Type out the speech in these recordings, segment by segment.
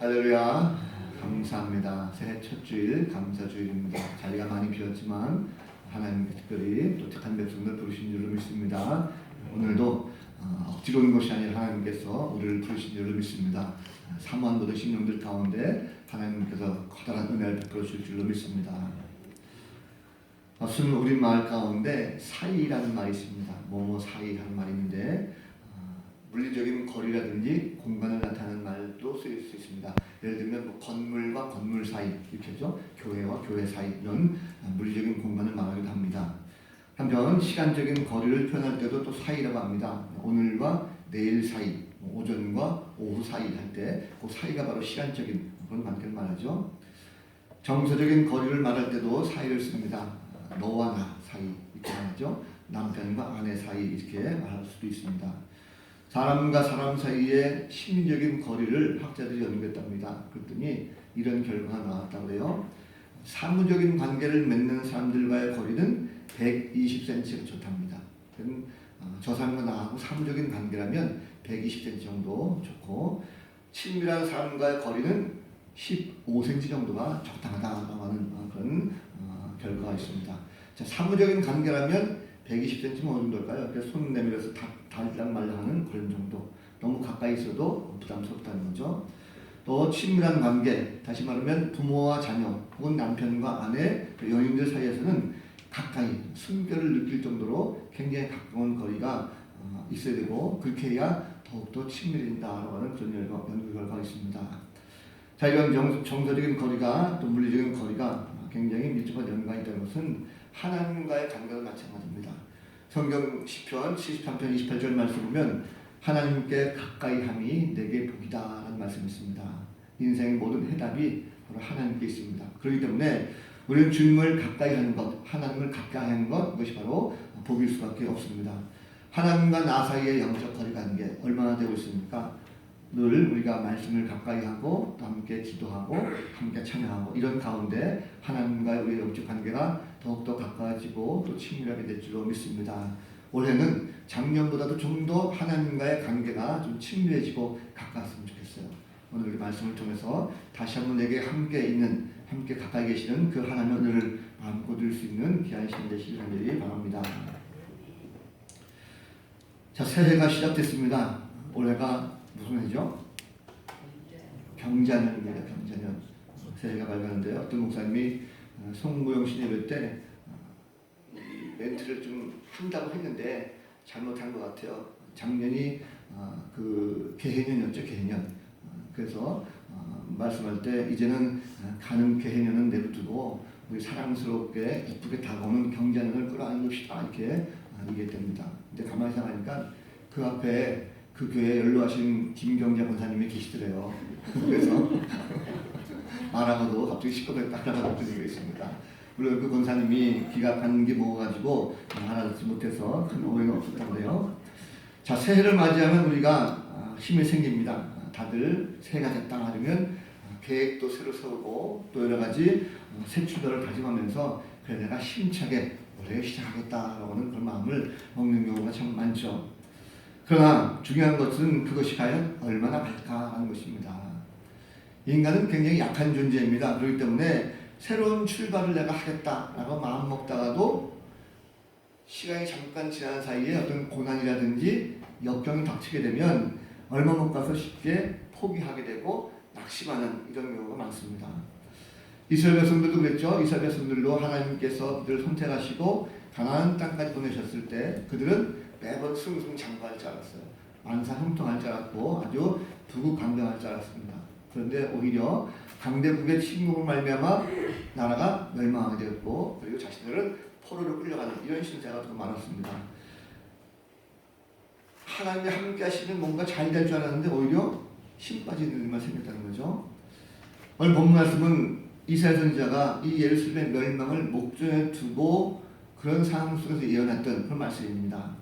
할렐루야. 감사합니다. 새해 첫 주일 감사주일입니다. 자리가 많이 비었지만 하나님께 특별히 또 택한 백성들 부르신 줄로 믿습니다. 오늘도 억지로 온 것이 아니라 하나님께서 우리를 부르신 줄로 믿습니다. 사모한 모든 심령들 가운데 하나님께서 커다란 은혜를 베풀어 줄 줄로 믿습니다. 순 우리 말 가운데 사이라는 말이 있습니다. 뭐뭐 사이라는 말이 있는데 물리적인 거리라든지 공간을 나타내는 말도 쓰일 수 있습니다. 예를 들면 뭐 건물과 건물 사이 이렇게죠. 교회와 교회 사이 이런 물리적인 공간을 말하기도 합니다. 한편 시간적인 거리를 표현할 때도 또 사이라고 합니다. 오늘과 내일 사이, 오전과 오후 사이 할 때 그 사이가 바로 시간적인 그런 관계를 말하죠. 정서적인 거리를 말할 때도 사이를 씁니다. 너와 나 사이 이렇게 말하죠. 남편과 아내 사이 이렇게 말할 수도 있습니다. 사람과 사람 사이의 심리적인 거리를 학자들이 연구했답니다. 그랬더니 이런 결과가 나왔다고 해요. 사무적인 관계를 맺는 사람들과의 거리는 120cm가 좋답니다. 저 사람과 나하고 사무적인 관계라면 120cm 정도 좋고, 친밀한 사람과의 거리는 15cm 정도가 적당하다고 하는 그런 결과가 있습니다. 자, 사무적인 관계라면 120cm면 어느 정도일까요? 그래서 손 내밀어서 달랑 말랑 하는 그런 정도. 너무 가까이 있어도 부담스럽다는 거죠. 또 친밀한 관계, 다시 말하면 부모와 자녀 혹은 남편과 아내, 연인들 사이에서는 가까이 순결을 느낄 정도로 굉장히 가까운 거리가 있어야 되고, 그렇게 해야 더욱더 친밀해진다라고 하는 그런 연구 결과가 있습니다. 자, 이런 정서적인 거리가 또 물리적인 거리가 굉장히 밀접한 연관이 있다는 것은 하나님과의 관계도 마찬가지입니다. 성경 시편 73편 28절 말씀 보면 하나님께 가까이 함이 내게 복이다 라는 말씀이 있습니다. 인생의 모든 해답이 바로 하나님께 있습니다. 그렇기 때문에 우리는 주님을 가까이 하는 것, 하나님을 가까이 하는 것, 그것이 바로 복일 수밖에 없습니다. 하나님과 나 사이의 영적 거리 관계 얼마나 되고 있습니까? 늘 우리가 말씀을 가까이 하고 또 함께 기도하고 함께 찬양하고 이런 가운데 하나님과의 우리의 영적 관계가 더욱더 가까워지고 또 친밀하게 될 줄로 믿습니다. 올해는 작년보다도 좀 더 하나님과의 관계가 좀 친밀해지고 가까웠으면 좋겠어요. 오늘 우리 말씀을 통해서 다시 한번 내게 함께 가까이 계시는 그 하나님의 은혜를 마음껏 누릴 수 있는 귀한 시간 되시길 바랍니다. 자, 새해가 시작됐습니다. 올해가 무슨 해죠? 경자년입니다. 경자년. 새해가 밝았는데 어떤 목사님이 송무영 신예배 때 멘트를 좀 한다고 했는데 잘못한 것 같아요. 작년이 그 개해년이었죠. 개해년. 그래서 말씀할 때 이제는 가는 개해년은 내버려두고 우리 사랑스럽게 예쁘게 다가오는 경자년을 끌어안읍시다 이렇게 얘기했답니다. 근데 가만히 생각하니까 그 앞에 그 교회에 연로하신 김경자 권사님이 계시더래요. 그래서 말하고도 갑자기 시끄럽다라고 들리고 있습니다. 물론 그 권사님이 기각한 게 먹어가지고 알아듣지 못해서 큰 오해가 없었다고 해요. 자, 새해를 맞이하면 우리가 힘이 생깁니다. 다들 새해가 됐다 하면 계획도 새로 세우고 또 여러 가지 새 출발을 다짐하면서 그래 내가 힘차게 올해 시작하겠다라고 하는 그런 마음을 먹는 경우가 참 많죠. 그러나 중요한 것은 그것이 과연 얼마나 갈까라는 것입니다. 인간은 굉장히 약한 존재입니다. 그렇기 때문에 새로운 출발을 내가 하겠다라고 마음 먹다가도 시간이 잠깐 지난 사이에 어떤 고난이라든지 역경이 닥치게 되면 얼마 못 가서 쉽게 포기하게 되고 낙심하는 이런 경우가 많습니다. 이스라엘 백성들도 그랬죠. 이스라엘 백성들도 하나님께서 그들을 선택하시고 가나안 땅까지 보내셨을 때 그들은 매번 승승장구할 줄 알았어요. 만사형통할 줄 알았고 아주 부국강병할 줄 알았습니다. 그런데 오히려 강대국의 침공을 말미암아 나라가 멸망하게 되었고 그리고 자신들은 포로로 끌려가는 이런 신세가 더 많았습니다. 하나님이 함께 하시면 뭔가 잘 될 줄 알았는데 오히려 힘 빠지는 일만 생겼다는 거죠. 오늘 본문 말씀은 이사야 선지자가 이 예루살렘의 멸망을 목전에 두고 그런 상황 속에서 예언했던 그런 말씀입니다.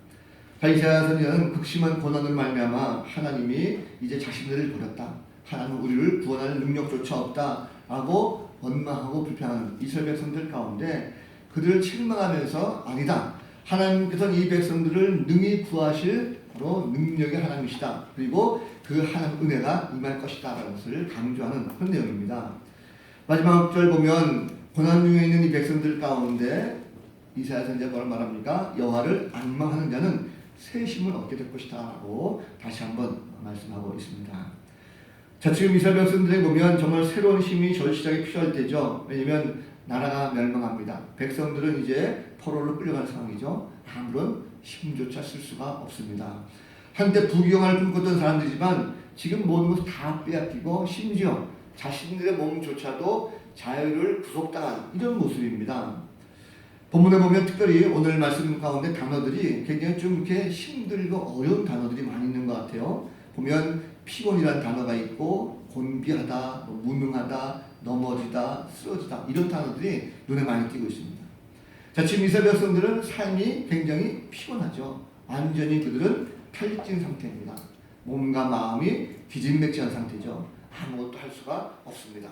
이사야 선지자는 극심한 고난을 말미암아 하나님이 이제 자신들을 버렸다. 하나님은 우리를 구원할 능력조차 없다라고 원망하고 불평하는 이스라엘 백성들 가운데 그들을 책망하면서 아니다. 하나님께서는 이 백성들을 능히 구하실 바로 능력의 하나님이시다. 그리고 그 하나님 은혜가 임할 것이다 라는 것을 강조하는 그런 내용입니다. 마지막 절 보면 고난 중에 있는 이 백성들 가운데 이사야 선지자가 뭐라 말합니까? 여호와를 앙망하는 자는 새 힘을 얻게 될 것이다 라고 다시 한번 말씀하고 있습니다. 자, 지금 이스라엘 백성들에 보면 정말 새로운 힘이 절실하게 필요할 때죠. 왜냐하면 나라가 멸망합니다. 백성들은 이제 포로로 끌려가는 상황이죠. 아무런 힘조차 쓸 수가 없습니다. 한때 부귀영화를 꿈꿨던 사람들이지만 지금 모든 것을 다 빼앗기고 심지어 자신들의 몸조차도 자유를 구속당한 이런 모습입니다. 본문에 보면 특별히 오늘 말씀 가운데 단어들이 굉장히 좀 이렇게 힘들고 어려운 단어들이 많이 있는 것 같아요. 보면 피곤이라는 단어가 있고 곤비하다, 무능하다, 넘어지다, 쓰러지다 이런 단어들이 눈에 많이 띄고 있습니다. 자, 지금 이스라엘 백성들은 삶이 굉장히 피곤하죠. 완전히 그들은 탈진 상태입니다. 몸과 마음이 기진맥진한 상태죠. 아무것도 할 수가 없습니다.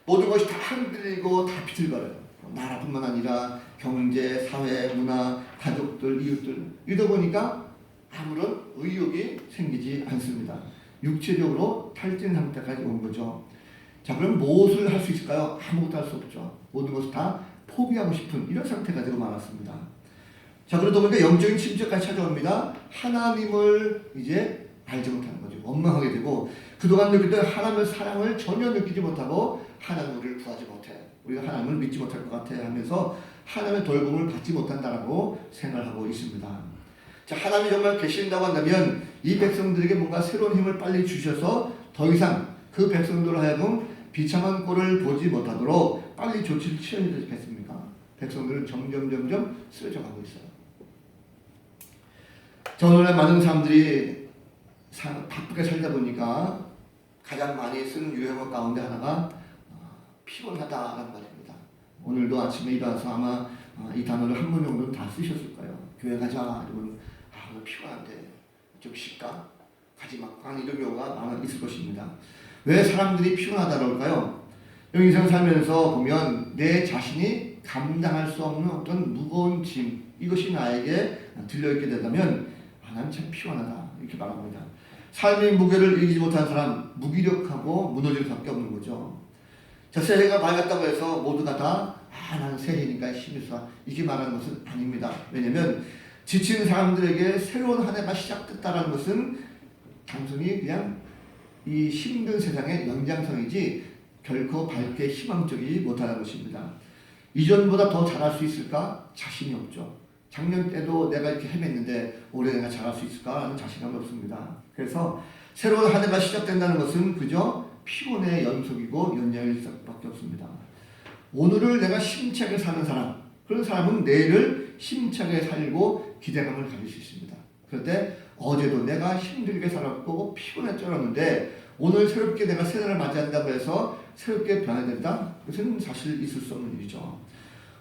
모든 것이 다 흔들리고 다 비틀거려요. 나라뿐만 아니라 경제, 사회, 문화, 가족들, 이웃들 이러다 보니까 아무런 의욕이 생기지 않습니다. 육체적으로 탈진 상태까지 온 거죠. 자, 그럼 무엇을 할 수 있을까요? 아무것도 할 수 없죠. 모든 것을 다 포기하고 싶은 이런 상태가 되고 말았습니다. 자, 그러다 보니까 영적인 침체까지 찾아옵니다. 하나님을 이제 알지 못하는 거죠. 원망하게 되고 그동안 느꼈던 하나님의 사랑을 전혀 느끼지 못하고 하나님 우리를 구하지 못해. 우리가 하나님을 믿지 못할 것 같아 하면서 하나님의 돌봄을 받지 못한다라고 생각하고 있습니다. 자, 하나님이 정말 계신다고 한다면 이 백성들에게 뭔가 새로운 힘을 빨리 주셔서 더 이상 그 백성들로 하여금 비참한 꼴을 보지 못하도록 빨리 조치를 취해야 되겠습니까? 백성들은 점점 쓰러져 가고 있어요. 오늘날 많은 사람들이 바쁘게 살다 보니까 가장 많이 쓰는 유행어 가운데 하나가 피곤하다라는 말입니다. 오늘도 아침에 일어나서 아마 이 단어를 한 번 정도는 다 쓰셨을 거예요. 교회 가자 이러면 오늘 피곤한데 좀 쉴까? 가지 마. 이런 경우가 있을 것입니다. 왜 사람들이 피곤하다 그럴까요? 여기 인생 살면서 보면 내 자신이 감당할 수 없는 어떤 무거운 짐 이것이 나에게 들려있게 된다면 난 참 피곤하다 이렇게 말합니다. 삶의 무게를 이기지 못한 사람 무기력하고 무너질 수밖에 없는 거죠. 자, 새해가 밝았다고 해서 모두가 다 나는 새해니까 힘이 있어 이렇게 말하는 것은 아닙니다. 왜냐하면 지친 사람들에게 새로운 한 해가 시작됐다는 것은 단순히 그냥 이 힘든 세상의 연장선이지 결코 밝게 희망적이지 못하는 것입니다. 이전보다 더 잘할 수 있을까? 자신이 없죠. 작년 때도 내가 이렇게 헤맸는데 올해 내가 잘할 수 있을까라는 자신감이 없습니다. 그래서 새로운 한 해가 시작된다는 것은 그저 피곤의 연속이고 연장일 수밖에 없습니다. 오늘을 내가 힘차게 사는 사람, 그런 사람은 내일을 힘차게 살고 기대감을 가질 수 있습니다. 그런데 어제도 내가 힘들게 살았고 피곤해 쩔었는데 오늘 새롭게 내가 새해를 맞이한다고 해서 새롭게 변해야 된다? 그것은 사실 있을 수 없는 일이죠.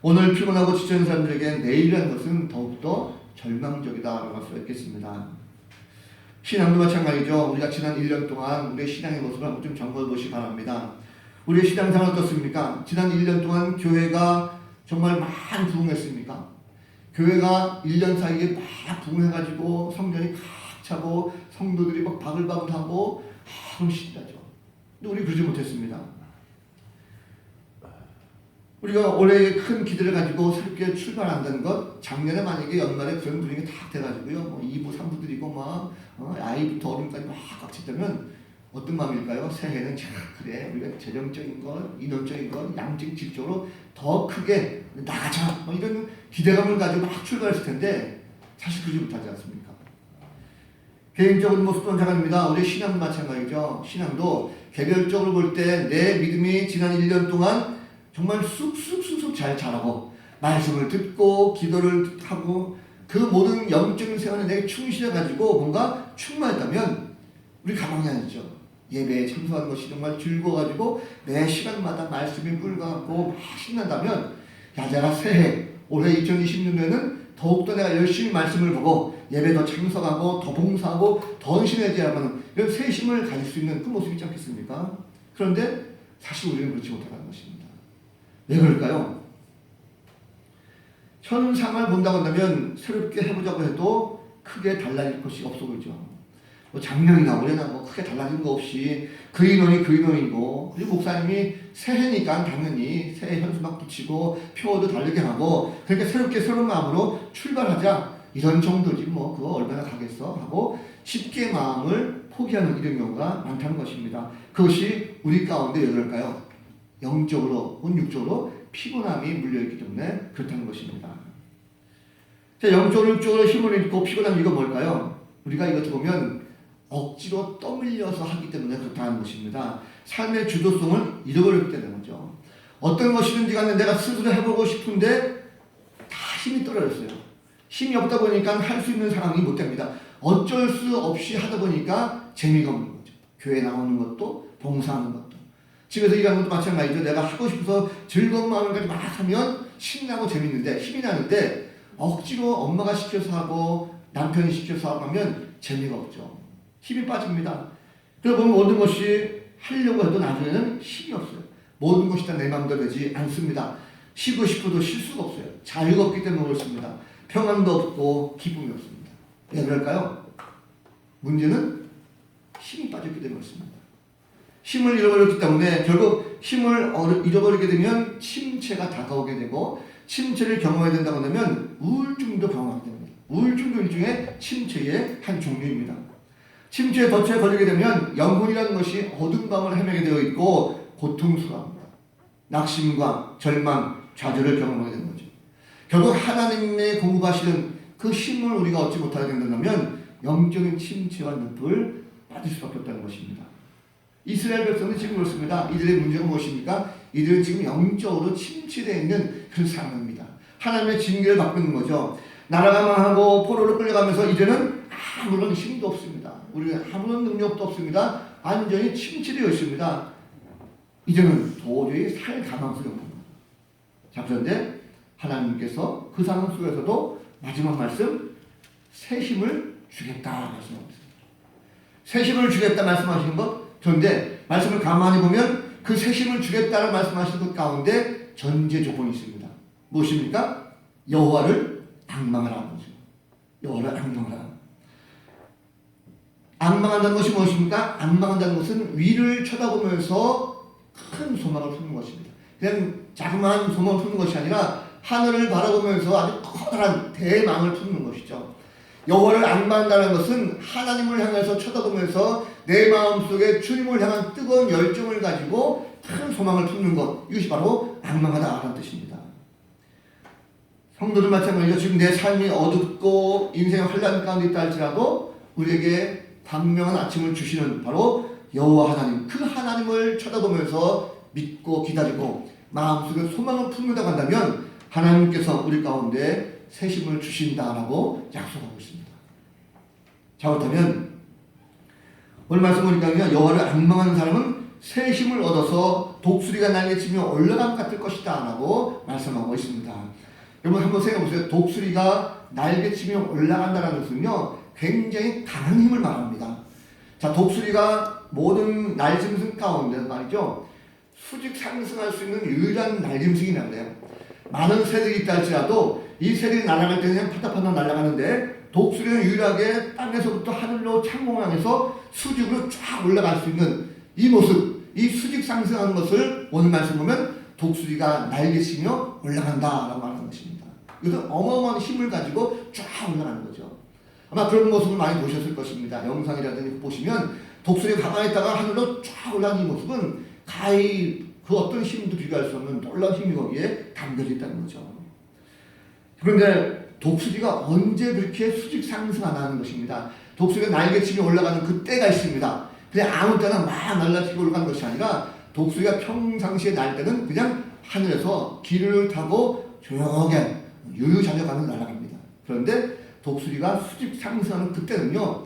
오늘 피곤하고 지쳐있는 사람들에게 내일이라는 것은 더욱더 절망적이다라고 할 수 있겠습니다. 신앙도 마찬가지죠. 우리가 지난 1년 동안 우리의 신앙의 모습을 한번 좀 점검해 보시기 바랍니다. 우리의 신앙생활 어떻습니까? 지난 1년 동안 교회가 정말 많이 부흥했습니까? 교회가 1년 사이에 막 부흥해가지고 성전이 꽉 차고 성도들이 막 바글바글하고 그럼 신나죠. 근데 우리 그러지 못했습니다. 우리가 올해 큰 기대를 가지고 새롭게 출발한다는 것, 작년에 만약에 연말에 그런 분위기 다 돼가지고요, 뭐 2부, 3부 드리고 막 아이부터 어른까지 막 꽉 찼다면 어떤 마음일까요? 새해는 참 그래 우리가 재정적인 것, 인원적인 것, 양적 질적으로 더 크게 나가자 뭐 이런 기대감을 가지고 막 출발했을 텐데 사실 그러지 못하지 않습니까? 개인적으로 뭐 수동자가입니다. 우리 신앙도 마찬가지죠. 신앙도 개별적으로 볼 때 내 믿음이 지난 1년 동안 정말 쑥쑥쑥쑥 잘 자라고 말씀을 듣고 기도를 하고 그 모든 영적인 생활에 내가 충실해가지고 뭔가 충만했다면 우리 가망이 아니죠. 예배에 참석하는 것이 정말 즐거워가지고 매 시간마다 말씀이 꿀같고 신난다면 야 내가 새해 올해 2026년은 더욱더 내가 열심히 말씀을 보고 예배 더 참석하고 더 봉사하고 더 헌신해야지만 이런 새 힘을 가질 수 있는 그 모습이 있지 않겠습니까? 그런데 사실 우리는 그렇지 못하는 것입니다. 왜 그럴까요? 현상을 본다고 한다면 새롭게 해보자고 해도 크게 달라질 것이 없어 보이죠. 뭐 작년이나 올해나 뭐 크게 달라진 거 없이 그 인원이 그 인원이고, 그리고 목사님이 새해니까 당연히 새해 현수막 붙이고 표도 다르게 하고, 그러니까 새롭게 새로운 마음으로 출발하자 이런 정도지 뭐 그거 얼마나 가겠어 하고 쉽게 마음을 포기하는 이런 경우가 많다는 것입니다. 그것이 우리 가운데 왜 그럴까요? 영적으로 혹은 육적으로 피곤함이 물려있기 때문에 그렇다는 것입니다. 자, 영적으로 육적으로 힘을 잃고 피곤한 이유가 뭘까요? 우리가 이것을 보면 억지로 떠밀려서 하기 때문에 그렇다는 것입니다. 삶의 주도성을 잃어버렸기 때문에 거죠. 어떤 것이든지 간에 내가 스스로 해보고 싶은데 다 힘이 떨어졌어요. 힘이 없다 보니까 할 수 있는 상황이 못 됩니다. 어쩔 수 없이 하다 보니까 재미가 없는 거죠. 교회 나오는 것도 봉사하는 것도 집에서 일하는 것도 마찬가지죠. 내가 하고 싶어서 즐거운 마음을 가지고 막 하면 신나고 재밌는데 힘이 나는데 억지로 엄마가 시켜서 하고 남편이 시켜서 하고 하면 재미가 없죠. 힘이 빠집니다. 그러다 보면 모든 것이 하려고 해도 나중에는 힘이 없어요. 모든 것이 다 내 마음대로 되지 않습니다. 쉬고 싶어도 쉴 수가 없어요. 자유가 없기 때문에 그렇습니다. 평안도 없고 기쁨이 없습니다. 왜 그럴까요? 문제는 힘이 빠졌기 때문에 그렇습니다. 힘을 잃어버렸기 때문에 결국 힘을 잃어버리게 되면 침체가 다가오게 되고, 침체를 경험해야 된다고 하면 우울증도 경험하게 됩니다. 우울증도 일종의 침체의 한 종류입니다. 침체에 덫에 걸리게 되면 영혼이라는 것이 어두운 밤을 헤매게 되어 있고 고통스러워합니다. 낙심과 절망, 좌절을 경험하게 되는 거죠. 결국 하나님의 공급하시는 그 힘을 우리가 얻지 못하게 된다면 영적인 침체와 늪을 빠질 수밖에 없다는 것입니다. 이스라엘 백성은 지금 그렇습니다. 이들의 문제가 무엇입니까? 이들은 지금 영적으로 침체되어 있는 그런 상황입니다. 하나님의 징계를 받고 있는 거죠. 나라가 망하고 포로로 끌려가면서 이제는 아무런 힘도 없습니다. 우리는 아무런 능력도 없습니다. 완전히 침체되어 있습니다. 이제는 도저히 살 가망성이 없습니다. 자, 그런데 하나님께서 그 상황 속에서도 마지막 말씀, 새 힘을 주겠다 말씀하셨습니다. 새 힘을 주겠다 말씀하시는 것. 그런데 말씀을 가만히 보면 그 새 힘을 주겠다는 말씀하시는 것 가운데 전제 조건이 있습니다. 무엇입니까? 여호와를 앙망하라 하는 것입니다. 여호와를 앙망하라. 앙망한다는 것이 무엇입니까? 앙망한다는 것은 위를 쳐다보면서 큰 소망을 품는 것입니다. 그냥 자그마한 소망을 품는 것이 아니라 하늘을 바라보면서 아주 커다란 대망을 품는 것이죠. 여호와를 앙망한다는 것은 하나님을 향해서 쳐다보면서 내 마음속에 주님을 향한 뜨거운 열정을 가지고 큰 소망을 품는 것, 이것이 바로 앙망하다라는 뜻입니다. 성도들 마찬가지로 지금 내 삶이 어둡고 인생의 혼란 가운데 있다 할지라도 우리에게 광명한 아침을 주시는 바로 여호와 하나님, 그 하나님을 쳐다보면서 믿고 기다리고 마음속에 소망을 품는다고 한다면 하나님께서 우리 가운데 새 힘을 주신다라고 약속하고 있습니다. 자, 그렇다면 오늘 말씀 보니까 여호와를 앙망하는 사람은 새 힘을 얻어서 독수리가 날개치며 올라감 같을 것이다 라고 말씀하고 있습니다. 여러분 한번 생각해 보세요. 독수리가 날개치며 올라간다는 것은요 굉장히 강한 힘을 말합니다. 자, 독수리가 모든 날짐승 가운데 말이죠 수직 상승할 수 있는 유일한 날짐승이란 말이에요. 많은 새들이 있다 할지라도 이 새들이 날아갈 때는 파닥파닥 날아가는데 독수리는 유일하게 땅에서부터 하늘로 창공항에서 수직으로 쫙 올라갈 수 있는 이 모습, 이 수직 상승하는 것을 오늘 말씀 보면 독수리가 날개치며 올라간다라고 말하는 것입니다. 이것은 어마어마한 힘을 가지고 쫙 올라가는 거죠. 아마 그런 모습을 많이 보셨을 것입니다. 영상이라든지 보시면 독수리가 가만히 있다가 하늘로 쫙 올라가는 이 모습은 가히 그 어떤 힘도 비교할 수 없는 놀라운 힘이 거기에 담겨져 있다는 거죠. 그런데 독수리가 언제 그렇게 수직 상승하는 것입니다. 독수리가 날개치며 올라가는 그 때가 있습니다. 그냥 아무 때나 막 날라치고 올라가는 것이 아니라 독수리가 평상시에 날 때는 그냥 하늘에서 길을 타고 조용하게 유유자적하면서 날아갑니다. 그런데 독수리가 수직 상승하는 그때는요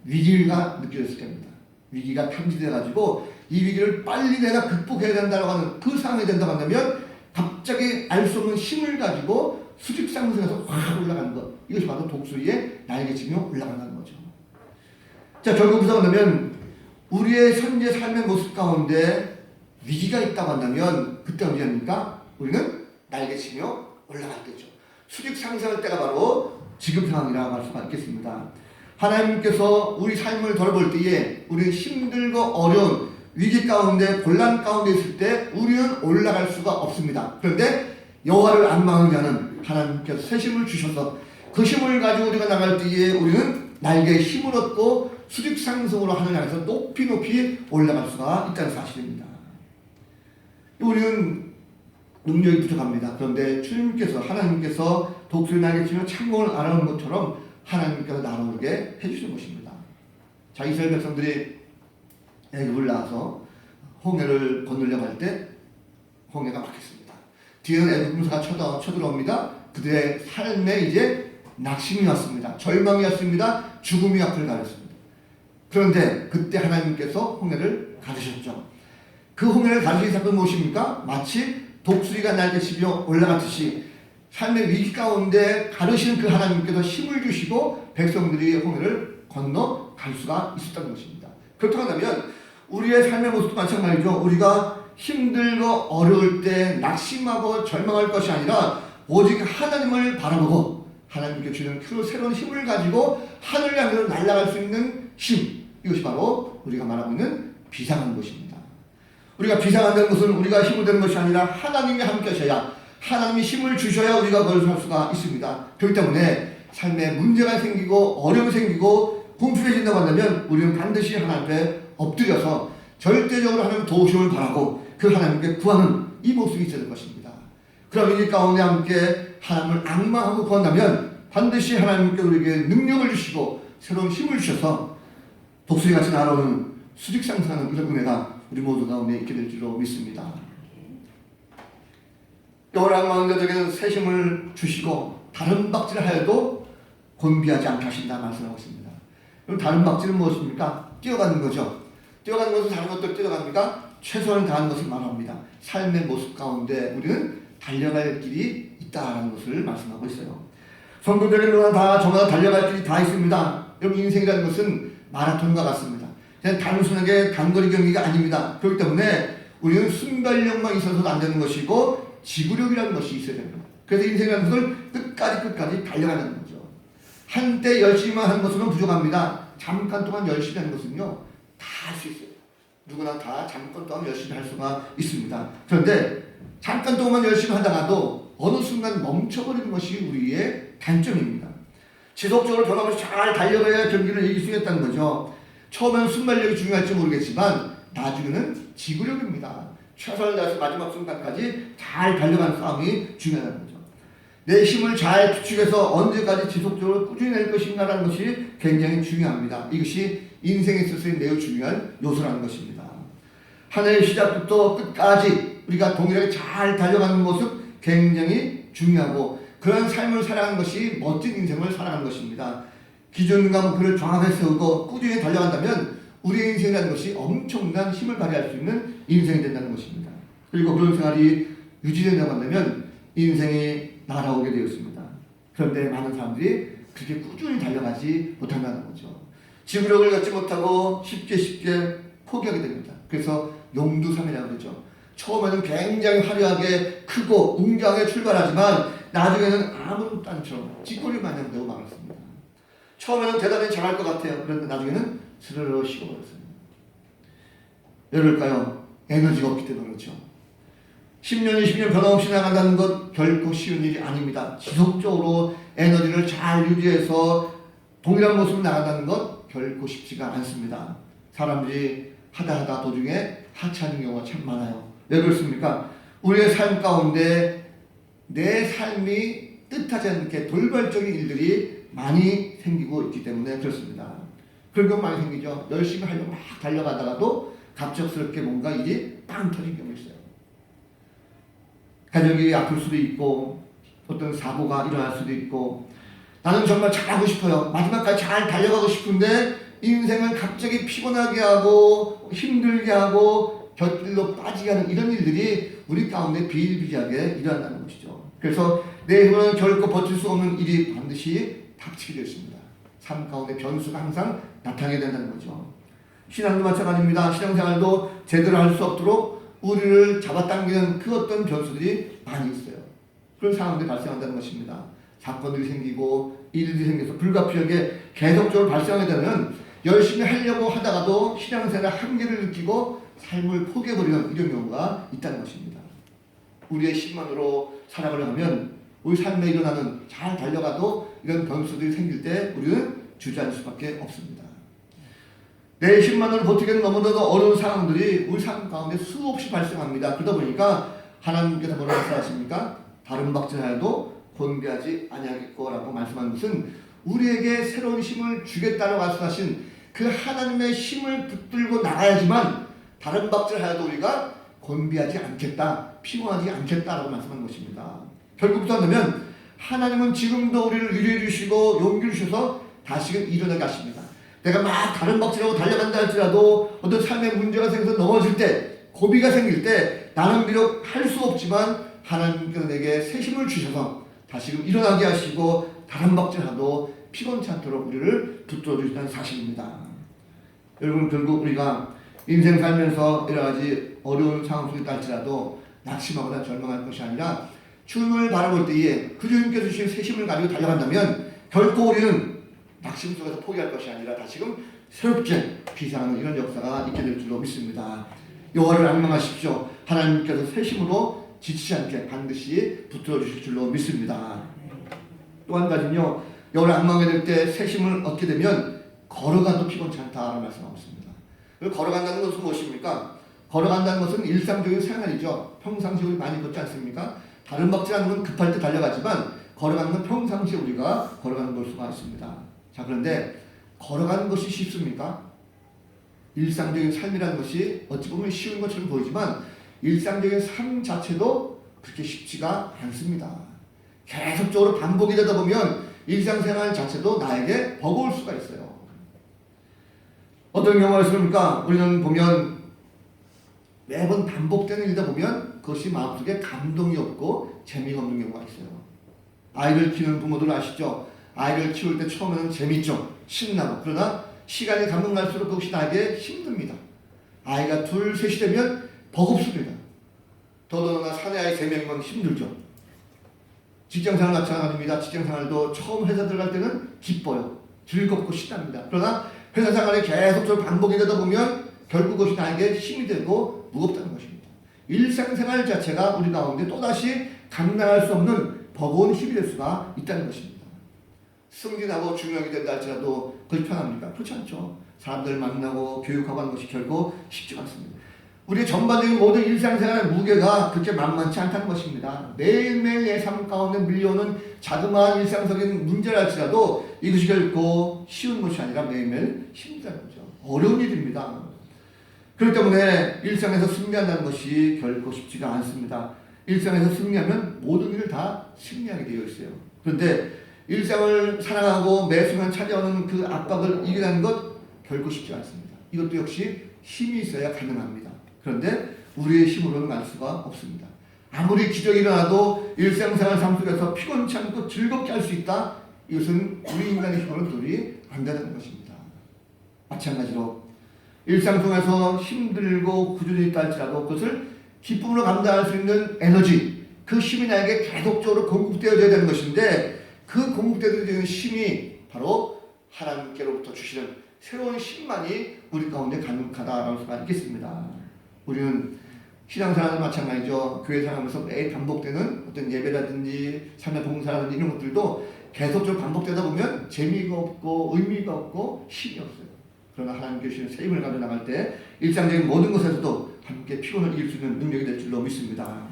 위기가 느껴졌을 때입니다. 위기가 탐지돼가지고 이 위기를 빨리 내가 극복해야 된다고 하는 그 상황이 된다고 한다면 갑자기 알 수 없는 힘을 가지고 수직 상승해서 확 올라가는 것, 이것이 바로 독수리의 날개치며 올라간다는 거죠. 자, 결국 무슨 한다면 우리의 현재 삶의 모습 가운데 위기가 있다고 한다면 그때 언제입니까? 우리는 날개치며 올라갈 때죠. 수직 상승할 때가 바로 지금 상황이라고 할 수가 있겠습니다. 하나님께서 우리 삶을 돌아볼 때에 우리 힘들고 어려운 위기 가운데 곤란 가운데 있을 때 우리는 올라갈 수가 없습니다. 그런데 여호와를 앙망하는 자는 하나님께서 새 힘을 주셔서 그 힘을 가지고 우리가 나갈 때에 우리는 날개에 힘을 얻고 수직상승으로 하늘 향해서 높이 높이 올라갈 수가 있다는 사실입니다. 우리는 능력이 부족합니다. 그런데 주님께서 하나님께서 독수리 날개 치며 창공을 알아오는 것처럼 하나님께서 날아오게 해주시는 것입니다. 자, 이스라엘 백성들이 애굽을 나와서 홍해를 건너려고 할 때 홍해가 막혔습니다. 뒤에는 애굽 군사가 쳐들어옵니다. 그들의 삶에 이제 낙심이 왔습니다. 절망이 왔습니다. 죽음이 앞을 가렸습니다. 그런데 그때 하나님께서 홍해를 가르셨죠. 그 홍해를 가르신 사건은 무엇입니까? 마치 독수리가 날개치며 올라갔듯이 삶의 위기 가운데 가르신 그 하나님께서 힘을 주시고 백성들이 홍해를 건너갈 수가 있었다는 것입니다. 그렇다고 한다면 우리의 삶의 모습도 마찬가지죠. 우리가 힘들고 어려울 때 낙심하고 절망할 것이 아니라 오직 하나님을 바라보고 하나님께 주는 그 새로운 힘을 가지고 하늘 향으로 날아갈 수 있는 힘, 이것이 바로 우리가 말하고 있는 비상하는 것입니다. 우리가 비상한다는 것은 우리가 힘을 내는 것이 아니라 하나님이 함께 하셔야, 하나님이 힘을 주셔야 우리가 그걸 할 수가 있습니다. 그렇기 때문에 삶에 문제가 생기고 어려움이 생기고 궁핍해진다고 한다면 우리는 반드시 하나님 앞에 엎드려서 절대적으로 하나님 도우심을 바라고 그 하나님께 구하는 이 모습이 있어야 될 것입니다. 그럼 이 가운데 함께 하나님을 앙망하고 구한다면 반드시 하나님께 우리에게 능력을 주시고 새로운 힘을 주셔서 독수리같이 날아오는 수직상승하는 이런 은혜가 우리 모두 가운데 있게 될 줄로 믿습니다. 여호와를 앙망하는 자들에게는 새 힘을 주시고 다른 박질을 하여도 곤비하지 않게 하신다 말씀하고 있습니다. 그럼 다른 박질은 무엇입니까? 뛰어가는 거죠. 뛰어가는 것은 다른 것들 뛰어갑니까? 최선을 다하는 것을 말합니다. 삶의 모습 가운데 우리는 달려갈 길이 있다라는 것을 말씀하고 있어요. 성도들은 다 저마다 달려갈 길이 다 있습니다. 여러분, 인생이라는 것은 마라톤과 같습니다. 그냥 단순하게 단거리 경기가 아닙니다. 그렇기 때문에 우리는 순발력만 있어서도 안 되는 것이고 지구력이라는 것이 있어야 됩니다. 그래서 인생이라는 것을 끝까지 달려가는 거죠. 한때 열심히만 하는 것은 부족합니다. 잠깐 동안 열심히 하는 것은요, 다 할 수 있어요. 누구나 다 잠깐 동안 열심히 할 수가 있습니다. 그런데 잠깐 동안 열심히 하다가도 어느 순간 멈춰버리는 것이 우리의 단점입니다. 지속적으로 변함없이 잘 달려가야 경기를 이길 수 있다는 거죠. 처음에는 순발력이 중요할지 모르겠지만 나중에는 지구력입니다. 최선을 다해서 마지막 순간까지 잘 달려가는 싸움이 중요하다는 거죠. 내 힘을 잘 추측해서 언제까지 지속적으로 꾸준히 낼 것인가라는 것이 굉장히 중요합니다. 이것이 인생에 있어서 매우 중요한 요소라는 것입니다. 한 해의 시작부터 끝까지 우리가 동일하게 잘 달려가는 모습 굉장히 중요하고 그런 삶을 살아가는 것이 멋진 인생을 살아가는 것입니다. 기준과 목표를 정확하게 세우고 꾸준히 달려간다면 우리의 인생이라는 것이 엄청난 힘을 발휘할 수 있는 인생이 된다는 것입니다. 그리고 그런 생활이 유지된다고 한다면 인생이 날아오게 되었습니다. 그런데 많은 사람들이 그렇게 꾸준히 달려가지 못한다는 거죠. 지구력을 갖지 못하고 쉽게 포기하게 됩니다. 그래서 용두삼이라고 그러죠. 처음에는 굉장히 화려하게 크고 웅장하게 출발하지만 나중에는 아무런 딴처럼 찌꺼리 마냥 되고 말았습니다. 처음에는 대단히 잘할 것 같아요. 그런데 나중에는 스르르 식어버렸어요. 왜 그럴까요? 에너지가 없기 때문에 그렇죠. 10년, 20년 변함없이 나간다는 것 결코 쉬운 일이 아닙니다. 지속적으로 에너지를 잘 유지해서 동일한 모습으로 나간다는 것 결코 쉽지가 않습니다. 사람들이 하다 도중에 하차하는 경우가 참 많아요. 왜 그렇습니까? 우리의 삶 가운데 내 삶이 뜻하지 않게 돌발적인 일들이 많이 생기고 있기 때문에 그렇습니다. 그런 경우 많이 생기죠. 열심히 하려고 막 달려가다가도 갑작스럽게 뭔가 일이 빵 터진 경우 있어요. 가족이 아플 수도 있고 어떤 사고가 일어날 수도 있고 나는 정말 잘하고 싶어요. 마지막까지 잘 달려가고 싶은데 인생을 갑자기 피곤하게 하고 힘들게 하고 곁길로 빠지게 하는 이런 일들이 우리 가운데 비일비재하게 일어난다는 것이죠. 그래서 내 힘은 결코 버틸 수 없는 일이 반드시 닥치게 되었습니다. 삶 가운데 변수가 항상 나타나게 된다는 거죠. 신앙도 마찬가지입니다. 신앙생활도 제대로 할 수 없도록 우리를 잡아당기는 그 어떤 변수들이 많이 있어요. 그런 상황들이 발생한다는 것입니다. 사건들이 생기고 일들이 생겨서 불가피하게 계속적으로 발생하게 되면 열심히 하려고 하다가도 신앙생활의 한계를 느끼고 삶을 포기해버리는 이런 경우가 있다는 것입니다. 우리의 힘만으로 살아가려 하면 우리 삶에 일어나는 잘 달려가도 이런 변수들이 생길 때 우리는 주저앉을 수밖에 없습니다. 내 힘만으로 버티기는 너무나도 어려운 상황들이 우리 삶 가운데 수없이 발생합니다. 그러다 보니까 하나님께서 뭐라고 말씀하십니까? 다른 박질하여도 곤비하지 아니하겠고라고 말씀한 것은 우리에게 새로운 힘을 주겠다고 말씀하신 그 하나님의 힘을 붙들고 나가야지만 다른 박질하여도 우리가 곤비하지 않겠다, 피곤하지 않겠다라고 말씀한 것입니다. 결국 그렇다면 하나님은 지금도 우리를 위로해 주시고 용기를 주셔서 다시금 일어나게 하십니다. 내가 막 다른 박질하고 달려간다 할지라도 어떤 삶의 문제가 생겨서 넘어질 때, 고비가 생길 때 나는 비록 할 수 없지만 하나님께서 내게 새 힘을 주셔서 다시금 일어나게 하시고 다른 박질하도 피곤치 않도록 우리를 붙들어 주신다는 사실입니다. 여러분, 결국 우리가 인생 살면서 여러 가지 어려운 상황 속에 있할지라도 낙심하거나 절망할 것이 아니라 주님을 바라볼 때에 그 주님께서 주신 새 힘을 가지고 달려간다면 결코 우리는 낙심 속에서 포기할 것이 아니라 다시금 새롭게 비상하는 이런 역사가 있게 될 줄로 믿습니다. 여호와를 앙망하십시오. 하나님께서 새 힘으로 지치지 않게 반드시 붙들어 주실 줄로 믿습니다. 또 한 가지는요, 여호와를 앙망하게 될 때 새 힘을 얻게 되면 걸어가도 피곤치 않다라는 말씀하고 있습니다. 걸어간다는 것은 무엇입니까? 걸어간다는 것은 일상적인 생활이죠. 평상시에 우리 많이 걷지 않습니까? 다른 박질하는 건 급할 때 달려가지만 걸어가는 건 평상시에 우리가 걸어가는 걸 수가 있습니다. 자, 그런데 걸어가는 것이 쉽습니까? 일상적인 삶이라는 것이 어찌 보면 쉬운 것처럼 보이지만 일상적인 삶 자체도 그렇게 쉽지가 않습니다. 계속적으로 반복이 되다 보면 일상생활 자체도 나에게 버거울 수가 있어요. 어떤 경우가 있습니까? 우리는 보면 매번 반복되는 일이다 보면 그것이 마음속에 감동이 없고 재미가 없는 경우가 있어요. 아이를 키우는 부모들 아시죠? 아이를 키울 때 처음에는 재밌죠. 신나고. 그러나 시간이 가면 갈수록 그것이 나에게 힘듭니다. 아이가 둘, 셋이 되면 버겁습니다. 더더구나 사내 아이 3명이면 힘들죠. 직장생활 마찬가지입니다. 직장생활도 처음 회사 들어갈 때는 기뻐요. 즐겁고 신납니다. 그러나 회사 생활이 계속적으로 반복이 되다 보면 결국 그것이 나에게 힘이 되고 무겁다는 것입니다. 일상생활 자체가 우리 가운데 또다시 감당할 수 없는 버거운 힘이 될 수가 있다는 것입니다. 승진하고 중요하게 된다 할지라도 그것이 편합니까? 그렇지 않죠. 사람들 만나고 교육하고 하는 것이 결코 쉽지 않습니다. 우리의 전반적인 모든 일상생활의 무게가 그렇게 만만치 않다는 것입니다. 매일매일 내 삶 가운데 밀려오는 자그마한 일상적인 문제랄지라도 이것이 결코 쉬운 것이 아니라 매일매일 힘들다는 거죠. 어려운 일입니다. 그렇기 때문에 일상에서 승리한다는 것이 결코 쉽지가 않습니다. 일상에서 승리하면 모든 일을 다 승리하게 되어 있어요. 그런데 일상을 살아가고 매 순간 찾아오는 그 압박을 이겨내는 것 결코 쉽지 않습니다. 이것도 역시 힘이 있어야 가능합니다. 그런데 우리의 힘으로는 갈 수가 없습니다. 아무리 기적이 일어나도 일상생활 삶 속에서 피곤치 않고 즐겁게 할 수 있다? 이것은 우리 인간의 힘으로는 도저히 안 되는 것입니다. 마찬가지로 일상 속에서 힘들고 구조되어 있다 할지라도 그것을 기쁨으로 감당할 수 있는 에너지, 그 힘이 나에게 계속적으로 공급되어져야 되는 것인데 그 공급되어야 되는 힘이 바로 하나님께로부터 주시는 새로운 힘만이 우리 가운데 가능하다라고 할 수가 있겠습니다. 우리는 신앙생활도 마찬가지죠. 교회 생활하면서 매일 반복되는 어떤 예배라든지 삶의 봉사라든지 이런 것들도 계속적으로 반복되다 보면 재미가 없고 의미가 없고 힘이 없어요. 그러나 하나님께 주시는 새 힘을 가져 나갈 때 일상적인 모든 것에서도 함께 피곤을 이길 수 있는 능력이 될 줄로 믿습니다.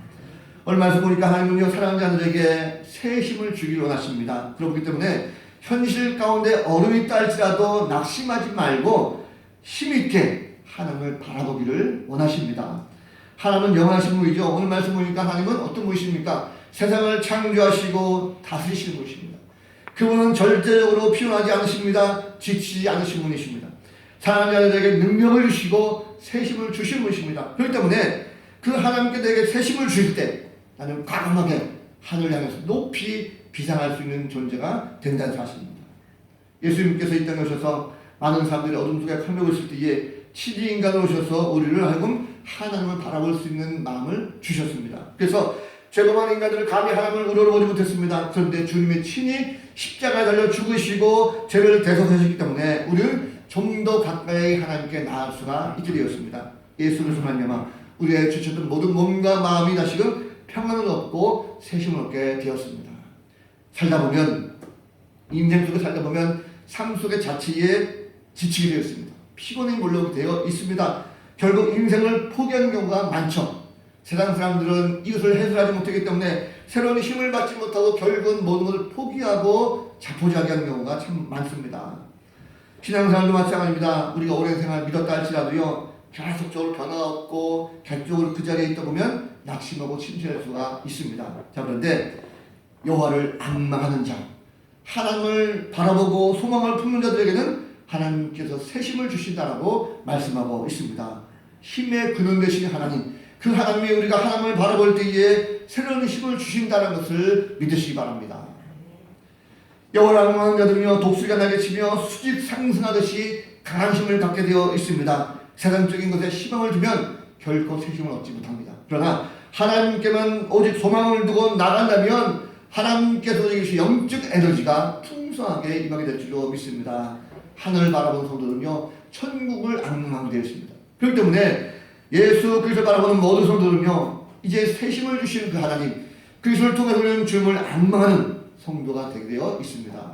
얼마에서 보니까 하나님은요, 사랑하는 자들에게 새 힘을 주기를 원하십니다. 그렇기 때문에 현실 가운데 어려움이 있다 할지라도 낙심하지 말고 힘있게 하나님을 바라보기를 원하십니다. 하나님은 영원하신 분이죠. 오늘 말씀 보니까 하나님은 어떤 분이십니까? 세상을 창조하시고 다스리시는 분이십니다. 그분은 절대적으로 피곤하지 않으십니다. 지치지 않으신 분이십니다. 사랑하는 자들에게 능력을 주시고 새 힘을 주신 분이십니다. 그렇기 때문에 그 하나님께 내게 새 힘을 주실 때 나는 과감하게 하늘을 향해서 높이 비상할 수 있는 존재가 된다는 사실입니다. 예수님께서 이 땅에 오셔서 많은 사람들이 어둠 속에 칼매고 있을 때에 7위 인간으로 오셔서 우리를 하여금 하나님을 바라볼 수 있는 마음을 주셨습니다. 그래서 죄범한 인간들을 감히 하나님을 우러러보지 못했습니다. 그런데 주님이 친히 십자가에 달려 죽으시고 죄를 대속하셨기 때문에 우리는 좀 더 가까이 하나님께 나아갈 수가 있게 되었습니다. 예수를 말미암아 우리의 지쳤던 모든 몸과 마음이 다시금 평안을 얻고 새힘을 얻게 되었습니다. 살다 보면, 인생 속에 살다 보면 삶 속의 자취에 지치게 되었습니다. 피곤이 몰려오게 되어 있습니다. 결국 인생을 포기하는 경우가 많죠. 세상 사람들은 이것을 해결하지 못하기 때문에 새로운 힘을 받지 못하고 결국은 모든 것을 포기하고 자포자기하는 경우가 참 많습니다. 신앙생활도 마찬가지입니다. 우리가 오랜 생활 믿었다 할지라도요, 계속적으로 변화가 없고 계속적으로 그 자리에 있다 보면 낙심하고 침체할 수가 있습니다. 자, 그런데 여호와를 앙망하는 자, 하나님을 바라보고 소망을 품는 자들에게는 하나님께서 새 힘을 주신다라고 말씀하고 있습니다. 힘의 근원 되신 하나님, 그 하나님이 우리가 하나님을 바라볼 때에 새로운 힘을 주신다는 것을 믿으시기 바랍니다. 여호와를 앙망하는 자들은요, 독수리가 날개치며 수직 상승하듯이 강한 힘을 갖게 되어 있습니다. 세상적인 것에 희망을 두면 결코 새 힘을 얻지 못합니다. 그러나 하나님께만 오직 소망을 두고 나간다면 하나님께서 주신 영적 에너지가 풍성하게 임하게 될 줄로 믿습니다. 하늘을 바라보는 성도들은요, 천국을 앙망하게 되어 있습니다. 그렇기 때문에 예수 그리스도를 바라보는 모든 성도들은요, 이제 새 힘을 주시는 그 하나님, 그리스도를 통해서 우리는 주님을 앙망하는 성도가 되게 되어 있습니다.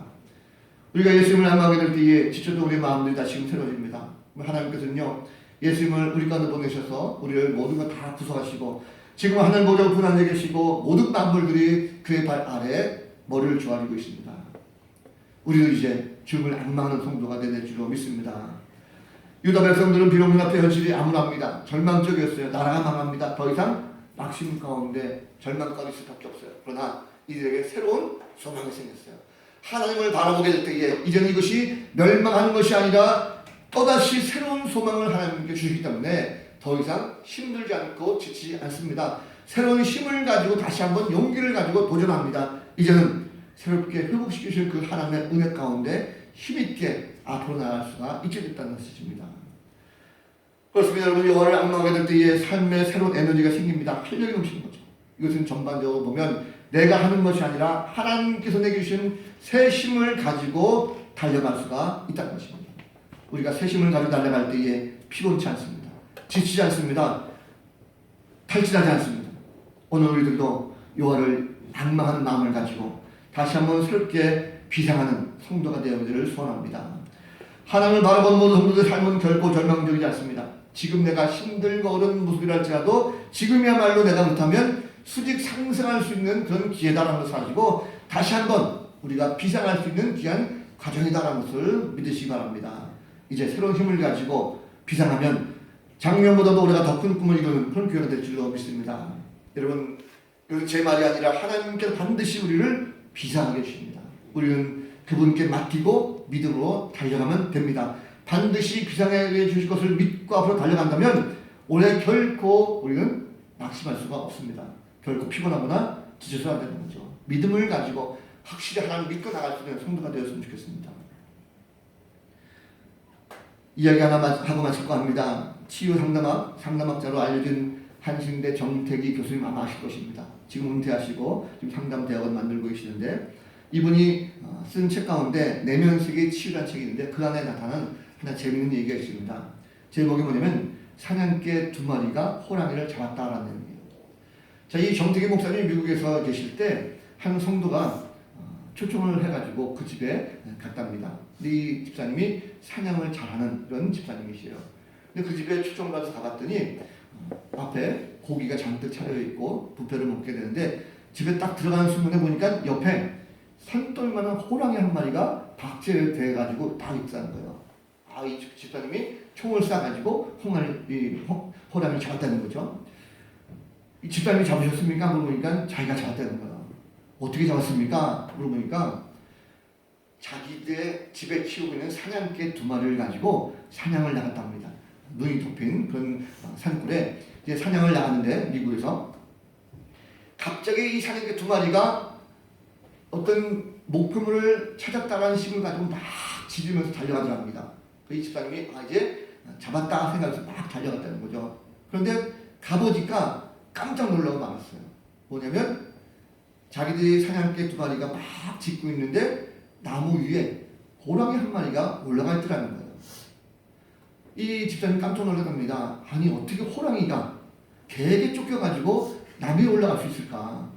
우리가 예수님을 앙망하게 될 때에 지쳐도 우리의 마음들이 다시금 새로워집니다. 하나님께서는요, 예수님을 우리 가운데 보내셔서 우리를 모든 것 다 구속하시고 지금 하늘 보좌 높은 하늘에 계시고 모든 만물들이 그의 발 아래 머리를 조아리고 있습니다. 우리는 이제 주님을 앙망하는 성도가 될 줄로 믿습니다. 유다 백성들은 비록 눈앞의 현실이 암울합니다. 절망적이었어요. 나라가 망합니다. 더 이상 낙심 가운데 절망까지 있을 수밖에 없어요. 그러나 이들에게 새로운 소망이 생겼어요. 하나님을 바라보게 될 때에 이제는 이것이 멸망하는 것이 아니라 또다시 새로운 소망을 하나님께 주시기 때문에 더 이상 힘들지 않고 지치지 않습니다. 새로운 힘을 가지고 다시 한번 용기를 가지고 도전합니다. 이제는 새롭게 회복시키실 그 하나님의 은혜 가운데 힘있게 앞으로 나아갈 수가 있게 됐다는 것입니다. 그렇습니다. 여러분, 여호와를 앙망하게 될 때에 삶의 새로운 에너지가 생깁니다. 활력이 넘치는 거죠. 이것은 전반적으로 보면 내가 하는 것이 아니라 하나님께서 내게 주신 새 힘을 가지고 달려갈 수가 있다는 것입니다. 우리가 새 힘을 가지고 달려갈 때에 피곤치 않습니다. 지치지 않습니다. 탈진하지 않습니다. 오늘 우리들도 여호와를 앙망하는 마음을 가지고 다시 한번 새롭게 비상하는 성도가 되어지기를 소원합니다. 하나님을 바라보는 모든 성도들의 삶은 결코 절망적이지 않습니다. 지금 내가 힘들고 어려운 모습이라 할지라도 지금이야말로 내가 못하면 수직 상승할 수 있는 그런 기회다라는 것을 가지고 다시 한번 우리가 비상할 수 있는 귀한 과정이다라는 것을 믿으시기 바랍니다. 이제 새로운 힘을 가지고 비상하면 작년보다도 올해가 더 큰 꿈을 이루는 그런 기회가 될 줄로 믿습니다. 여러분, 제 말이 아니라 하나님께서 반드시 우리를 비상하게 해주십니다. 우리는 그분께 맡기고 믿음으로 달려가면 됩니다. 반드시 비상하게 주실 것을 믿고 앞으로 달려간다면 올해 결코 우리는 낙심할 수가 없습니다. 결코 피곤하거나 지쳐서 안 되는 거죠. 믿음을 가지고 확실히 하나님 믿고 나갈 수 있는 성도가 되었으면 좋겠습니다. 이야기 하나 하고 마칠 거 합니다. 치유 상담학자로 알려진 한신대 정태기 교수님 아마 아실 것입니다. 지금 은퇴하시고 지금 상담대학원 만들고 계시는데 이분이 쓴 책 가운데 내면세계 치유라는 책이 있는데 그 안에 나타난 하나 재미있는 얘기가 있습니다. 제목이 뭐냐면 사냥개 2마리가 호랑이를 잡았다라는 내용이에요. 자, 이 정태기 목사님이 미국에서 계실 때 한 성도가 초청을 해가지고 그 집에 갔답니다. 이 집사님이 사냥을 잘하는 그런 집사님이시에요. 근데 그 집에 초청받아서 가봤더니 앞에 고기가 잔뜩 차려있고 뷔페를 먹게 되는데 집에 딱 들어가는 순간에 보니까 옆에 산돌만한 호랑이 한 마리가 박제돼가지고 딱 있다는 거예요. 이 집사님이 총을 쏴가지고 호랑이를 잡았다는 거죠. 이 집사님이 잡으셨습니까? 물어보니까 자기가 잡았다는 거예요. 어떻게 잡았습니까? 물어보니까 자기의 집에 키우고 있는 사냥개 2마리를 가지고 사냥을 나갔답니다. 눈이 덮인 그런 산골에 이제 사냥을 나갔는데 미국에서 갑자기 이 사냥개 2마리가 어떤 목표물을 찾았다는 식을 가지고 막 짖으면서 달려가더랍니다. 이 집사님이 이제 잡았다 생각해서 막 달려갔다는 거죠. 그런데 가보니까 깜짝 놀라고 말았어요. 뭐냐면 자기들이 사냥개 2마리가 막 짖고 있는데 나무 위에 호랑이 1마리가 올라가 있더라는 거예요. 이 집사님 깜짝 놀라갑니다. 아니 어떻게 호랑이가 개에게 쫓겨가지고 나무 위에 올라갈 수 있을까?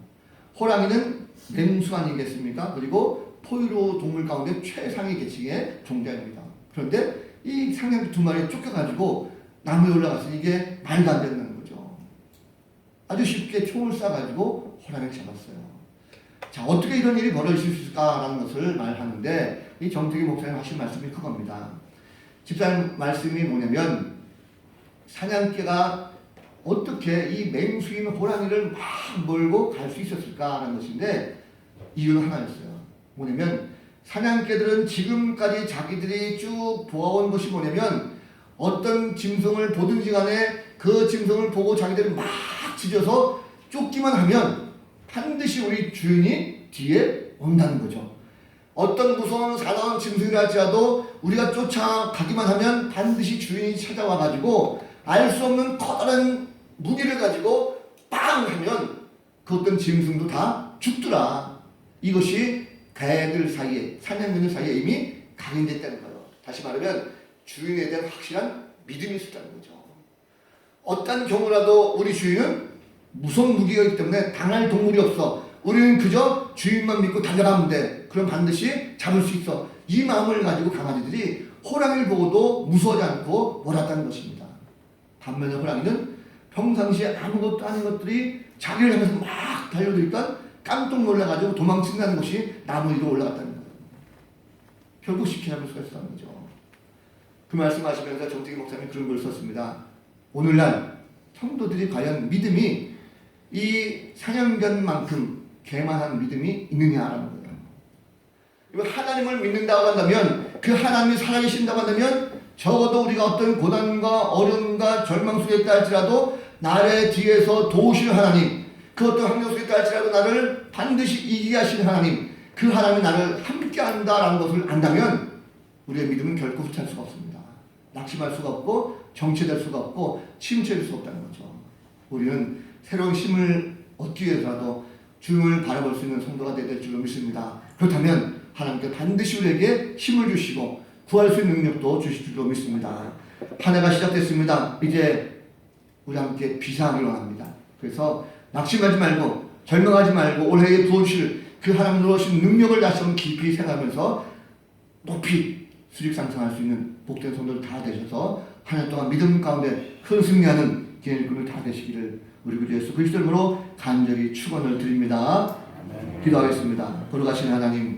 호랑이는 맹수 아니겠습니까? 그리고 포유류 동물 가운데 최상위 계층의 종자입니다. 그런데 이 사냥개 2마리에 쫓겨가지고 나무에 올라갔으니 이게 말도 안 된다는 거죠. 아주 쉽게 총을 쏴가지고 호랑이를 잡았어요. 자, 어떻게 이런 일이 벌어질 수 있을까라는 것을 말하는데 이 정태기 목사님 하신 말씀이 그겁니다. 집사님 말씀이 뭐냐면 사냥개가 어떻게 이 맹수인 호랑이를 막 몰고 갈 수 있었을까라는 것인데 이유는 하나였어요. 뭐냐면 사냥개들은 지금까지 자기들이 쭉 보아온 것이 뭐냐면 어떤 짐승을 보든지 간에 그 짐승을 보고 자기들이 막 짖어서 쫓기만 하면 반드시 우리 주인이 뒤에 온다는 거죠. 어떤 무서운 사나운 짐승이라 할지라도 우리가 쫓아가기만 하면 반드시 주인이 찾아와가지고 알 수 없는 커다란 무기를 가지고 빵 하면 그 어떤 짐승도 다 죽더라. 이것이 개들 사이에, 사냥개들 사이에 이미 각인됐다는 거예요. 다시 말하면 주인에 대한 확실한 믿음이 있었다는 거죠. 어떤 경우라도 우리 주인은 무서운 무기가 있기 때문에 당할 동물이 없어. 우리는 그저 주인만 믿고 달려가면 돼. 그럼 반드시 잡을 수 있어. 이 마음을 가지고 강아지들이 호랑이를 보고도 무서워하지 않고 몰았다는 것입니다. 반면에 호랑이는 평상시에 아무것도 아닌 것들이 자기를 하면서 막 달려들니까 깜짝 놀라가지고 도망친다는 것이 나무 위로 올라갔다는 거예요. 결국 시키는 수가 있었다는 거죠. 그 말씀하시면서 정태기 목사님이 그런 걸 썼습니다. 오늘날 성도들이 과연 믿음이 이 사냥견만큼 개만한 믿음이 있느냐라는 거예요. 이거 하나님을 믿는다고 한다면 그 하나님이 살아계신다고 한다면 적어도 우리가 어떤 고난과 어려움과 절망 속에 있다 할지라도 나의 뒤에서 도우실 하나님, 그 어떤 환경 속에 있다 할지라도 나를 반드시 이기게 하신 하나님, 그 하나님이 나를 함께 한다라는 것을 안다면 우리의 믿음은 결코 후퇴할 수가 없습니다. 낙심할 수가 없고 정체될 수가 없고 침체될 수 없다는 거죠. 우리는 새로운 힘을 얻기 위해서라도 주님을 바라볼 수 있는 성도가 되어야 될 줄로 믿습니다. 그렇다면 하나님께 반드시 우리에게 힘을 주시고 구할 수 있는 능력도 주실 줄로 믿습니다. 한 해가 시작됐습니다. 이제 우리 함께 비상이 일어납니다. 그래서 낙심하지 말고 절망하지 말고 올해에 부어주실 그 하나님 누르신 능력을 다시 한번 깊이 생각하면서 높이 수직상승할 수 있는 복된 성도들 다 되셔서 한 해 동안 믿음 가운데 큰 승리하는 기회를 다 되시기를 우리 구 예수 그리스도 이름으로 간절히 축원을 드립니다. 기도하겠습니다. 걸어가신 하나님,